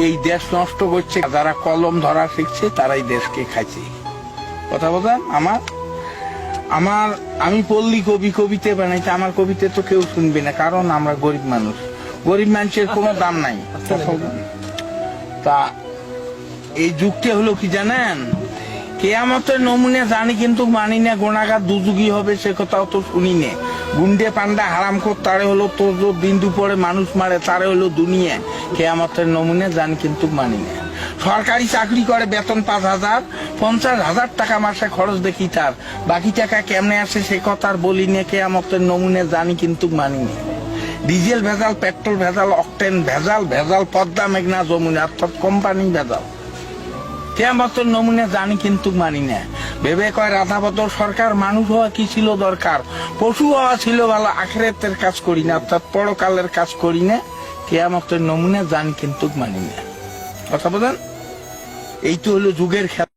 এই দেশ নষ্ট করছে, যারা কলম ধরা শিখছে তারাই দেশকে খাইছে। কথা বলেন আমি পল্লী কবিতে বানাইতে, আমার কবিতে তো কেউ শুনবে না, কারণ আমরা গরিব মানুষ, গরিব মানুষের কোনো দাম নাই। তা এই যুগটা হলো কি জানেন, কেয়ামতের নমুনা জানি কিন্তু মানি না, গোনাগার দুযুগী হবে সে কথাও তো শুনি না। গুন্ডে পান্ডা হারাম কর তারে হলো তোর দিন দুপুরে মানুষ মারে তারে হলো দুনিয়া। কেয়ামতের নমুনা জানি কিন্তু মানি না। সরকারি চাকরি করে, বেতন 5,000, 50,000 টাকা মাসে খরচ দেখি তার, বাকি টাকা কেমনে আসে সে কথা আর বলি না। কেয়ামতের নমুনা জানি কিন্তু মানি না। ডিজেল ভেজাল, পেট্রোল ভেজাল, অকটেন ভেজাল পদ্মা মেঘনা যমুনা, অর্থাৎ কোম্পানি ভেজাল। কেয়ামতের নমুনা জানি কিন্তু মানি না। ভেবে কয় রাধাবদর সরকার, মানুষ হওয়া কি ছিল দরকার, পশু হওয়া ছিল ভালো, আখিরাতের কাজ করি না, অর্থাৎ পরকালের কাজ করি না। কেয়ামতের নমুনা জানি কিন্তু মানি না। কথা বলেন, এই তো হলো যুগের খেলা।